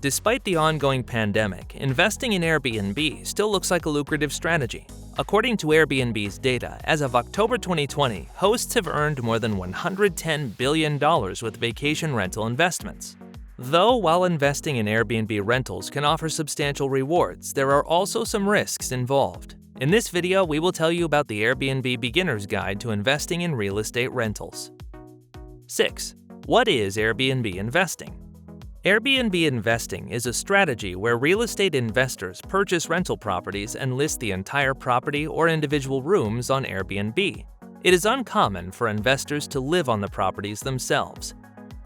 Despite the ongoing pandemic, investing in Airbnb still looks like a lucrative strategy. According to Airbnb's data, as of October 2020, hosts have earned more than $110 billion with vacation rental investments. Though while investing in Airbnb rentals can offer substantial rewards, there are also some risks involved. In this video, we will tell you about the Airbnb Beginner's Guide to Investing in Real Estate Rentals. 6. What is Airbnb investing? Airbnb investing is a strategy where real estate investors purchase rental properties and list the entire property or individual rooms on Airbnb. It is uncommon for investors to live on the properties themselves.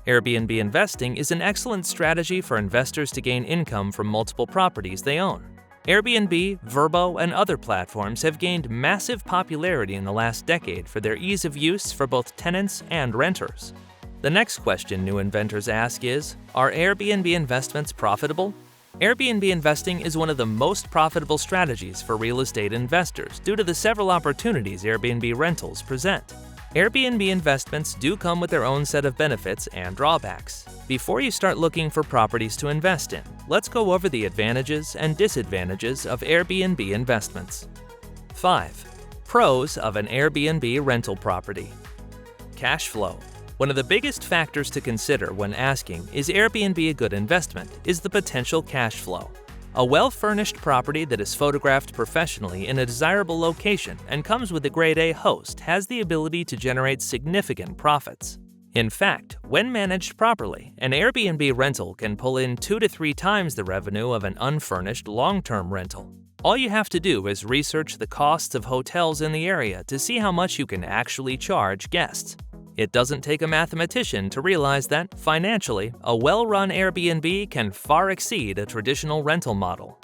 Airbnb investing is an excellent strategy for investors to gain income from multiple properties they own. Airbnb, Vrbo, and other platforms have gained massive popularity in the last decade for their ease of use for both tenants and renters. The next question new inventors ask is, are Airbnb investments profitable? Airbnb investing is one of the most profitable strategies for real estate investors due to the several opportunities Airbnb rentals present. Airbnb investments do come with their own set of benefits and drawbacks. Before you start looking for properties to invest in, let's go over the advantages and disadvantages of Airbnb investments. 5. Pros of an Airbnb rental property. Cash flow. One of the biggest factors to consider when asking, is Airbnb a good investment, is the potential cash flow. A well-furnished property that is photographed professionally in a desirable location and comes with a grade A host has the ability to generate significant profits. In fact, when managed properly, an Airbnb rental can pull in 2 to 3 times the revenue of an unfurnished long-term rental. All you have to do is research the costs of hotels in the area to see how much you can actually charge guests. It doesn't take a mathematician to realize that, financially, a well-run Airbnb can far exceed a traditional rental model.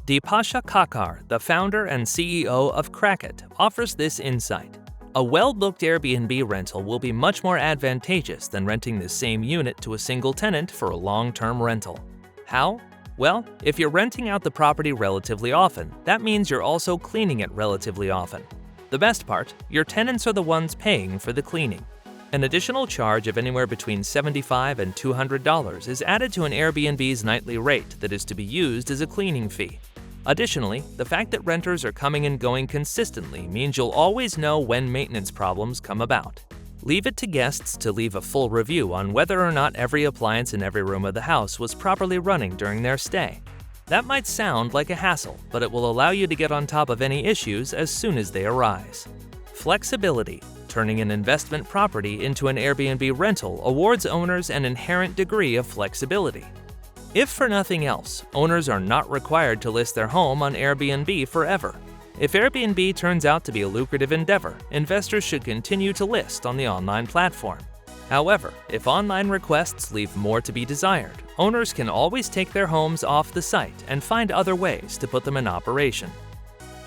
Deepasha Kakar, the founder and CEO of Crackit, offers this insight. A well-booked Airbnb rental will be much more advantageous than renting the same unit to a single tenant for a long-term rental. How? Well, if you're renting out the property relatively often, that means you're also cleaning it relatively often. The best part, your tenants are the ones paying for the cleaning. An additional charge of anywhere between $75 and $200 is added to an Airbnb's nightly rate that is to be used as a cleaning fee. Additionally, the fact that renters are coming and going consistently means you'll always know when maintenance problems come about. Leave it to guests to leave a full review on whether or not every appliance in every room of the house was properly running during their stay. That might sound like a hassle, but it will allow you to get on top of any issues as soon as they arise. Flexibility. Turning an investment property into an Airbnb rental awards owners an inherent degree of flexibility. If for nothing else, owners are not required to list their home on Airbnb forever. If Airbnb turns out to be a lucrative endeavor, investors should continue to list on the online platform. However, if online requests leave more to be desired, owners can always take their homes off the site and find other ways to put them in operation.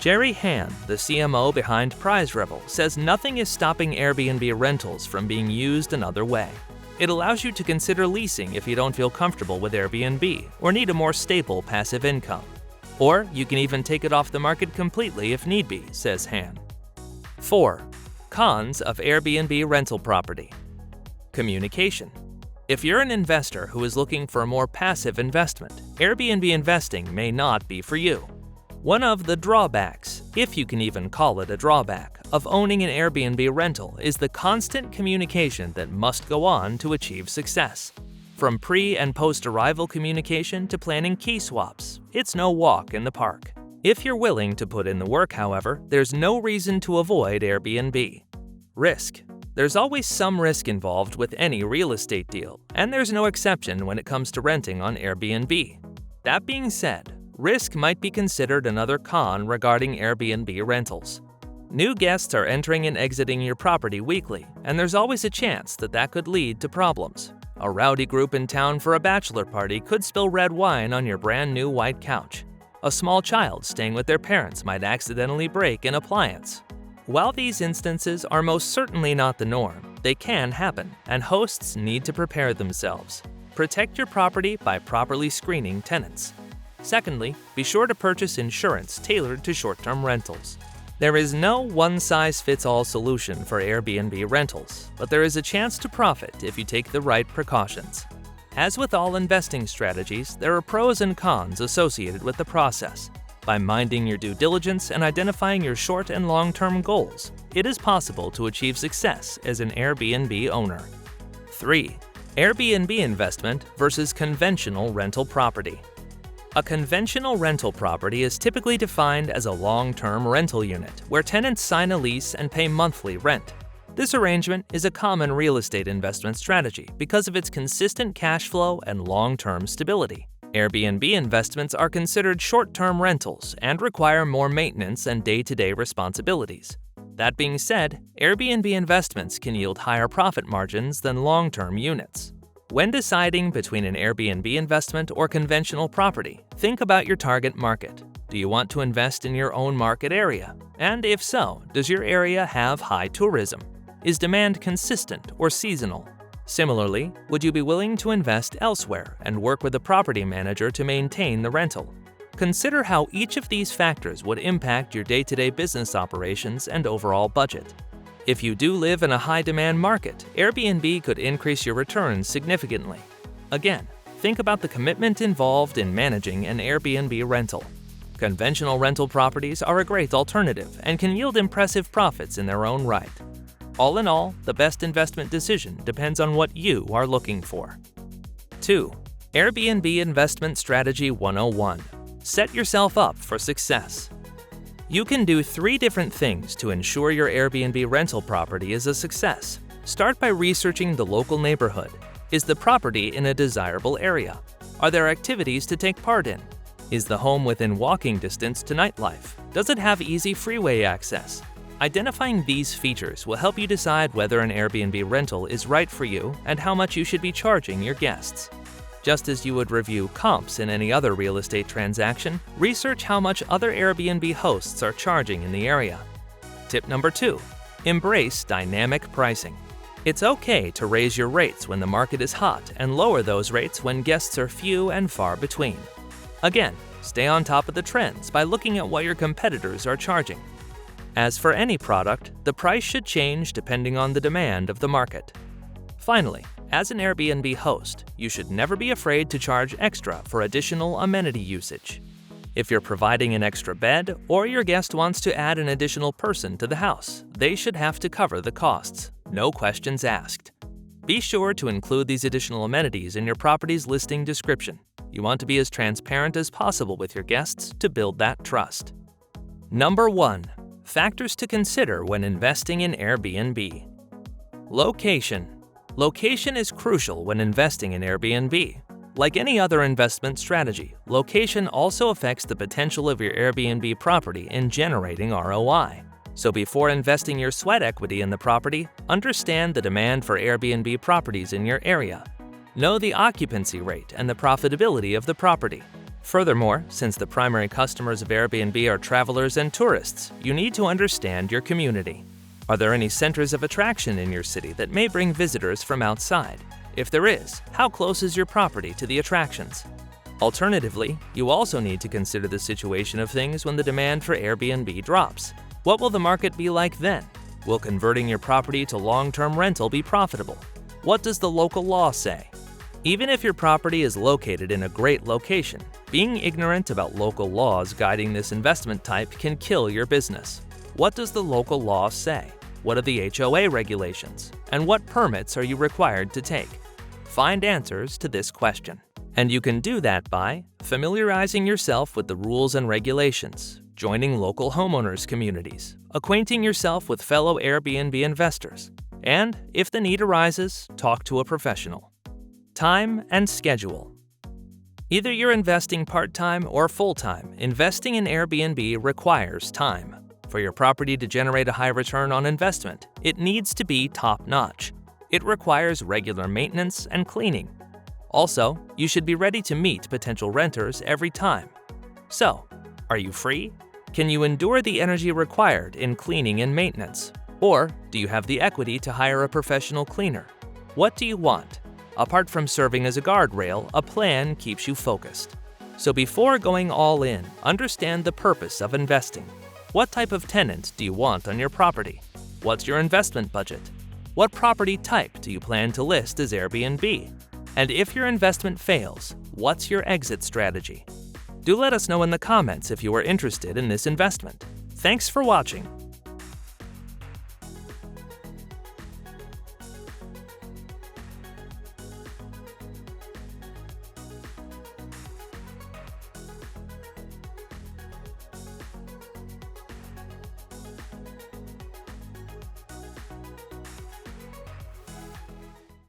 Jerry Han, the CMO behind Prize Rebel, says nothing is stopping Airbnb rentals from being used another way. It allows you to consider leasing if you don't feel comfortable with Airbnb or need a more stable passive income. Or you can even take it off the market completely if need be, says Han. 4. Cons of Airbnb rental property. Communication. If you're an investor who is looking for a more passive investment, Airbnb investing may not be for you. One of the drawbacks, if you can even call it a drawback, of owning an Airbnb rental is the constant communication that must go on to achieve success. From pre- and post-arrival communication to planning key swaps, it's no walk in the park. If you're willing to put in the work, however, there's no reason to avoid Airbnb. Risk. There's always some risk involved with any real estate deal, and there's no exception when it comes to renting on Airbnb. That being said, risk might be considered another con regarding Airbnb rentals. New guests are entering and exiting your property weekly, and there's always a chance that that could lead to problems. A rowdy group in town for a bachelor party could spill red wine on your brand new white couch. A small child staying with their parents might accidentally break an appliance. While these instances are most certainly not the norm, they can happen, and hosts need to prepare themselves. Protect your property by properly screening tenants. Secondly, be sure to purchase insurance tailored to short-term rentals. There is no one-size-fits-all solution for Airbnb rentals, but there is a chance to profit if you take the right precautions. As with all investing strategies, there are pros and cons associated with the process. By minding your due diligence and identifying your short and long-term goals, it is possible to achieve success as an Airbnb owner. 3. Airbnb investment versus conventional rental property. A conventional rental property is typically defined as a long-term rental unit where tenants sign a lease and pay monthly rent. This arrangement is a common real estate investment strategy because of its consistent cash flow and long-term stability. Airbnb investments are considered short-term rentals and require more maintenance and day-to-day responsibilities. That being said, Airbnb investments can yield higher profit margins than long-term units. When deciding between an Airbnb investment or conventional property, think about your target market. Do you want to invest in your own market area? And if so, does your area have high tourism? Is demand consistent or seasonal? Similarly, would you be willing to invest elsewhere and work with a property manager to maintain the rental? Consider how each of these factors would impact your day-to-day business operations and overall budget. If you do live in a high-demand market, Airbnb could increase your returns significantly. Again, think about the commitment involved in managing an Airbnb rental. Conventional rental properties are a great alternative and can yield impressive profits in their own right. All in all, the best investment decision depends on what you are looking for. 2. Airbnb Investment Strategy 101. Set yourself up for success. You can do 3 different things to ensure your Airbnb rental property is a success. Start by researching the local neighborhood. Is the property in a desirable area? Are there activities to take part in? Is the home within walking distance to nightlife? Does it have easy freeway access? Identifying these features will help you decide whether an Airbnb rental is right for you and how much you should be charging your guests. Just as you would review comps in any other real estate transaction, research how much other Airbnb hosts are charging in the area. Tip number 2. Embrace dynamic pricing. It's okay to raise your rates when the market is hot and lower those rates when guests are few and far between. Again, stay on top of the trends by looking at what your competitors are charging. As for any product, the price should change depending on the demand of the market. Finally, as an Airbnb host, you should never be afraid to charge extra for additional amenity usage. If you're providing an extra bed or your guest wants to add an additional person to the house, they should have to cover the costs, no questions asked. Be sure to include these additional amenities in your property's listing description. You want to be as transparent as possible with your guests to build that trust. Number 1. Factors to consider when investing in Airbnb. Location. Location is crucial when investing in Airbnb. Like any other investment strategy, location also affects the potential of your Airbnb property in generating ROI. So before investing your sweat equity in the property, understand the demand for Airbnb properties in your area. Know the occupancy rate and the profitability of the property. Furthermore, since the primary customers of Airbnb are travelers and tourists, you need to understand your community. Are there any centers of attraction in your city that may bring visitors from outside? If there is, how close is your property to the attractions? Alternatively, you also need to consider the situation of things when the demand for Airbnb drops. What will the market be like then? Will converting your property to long-term rental be profitable? What does the local law say? Even if your property is located in a great location, being ignorant about local laws guiding this investment type can kill your business. What does the local law say? What are the HOA regulations? And what permits are you required to take? Find answers to this question. And you can do that by familiarizing yourself with the rules and regulations, joining local homeowners communities, acquainting yourself with fellow Airbnb investors, and, if the need arises, talk to a professional. Time and schedule. Either you're investing part-time or full-time, investing in Airbnb requires time. For your property to generate a high return on investment, it needs to be top-notch. It requires regular maintenance and cleaning. Also, you should be ready to meet potential renters every time. So, are you free? Can you endure the energy required in cleaning and maintenance? Or do you have the equity to hire a professional cleaner? What do you want? Apart from serving as a guardrail, a plan keeps you focused. So before going all in, understand the purpose of investing. What type of tenant do you want on your property? What's your investment budget? What property type do you plan to list as Airbnb? And if your investment fails, what's your exit strategy? Do let us know in the comments if you are interested in this investment. Thanks for watching.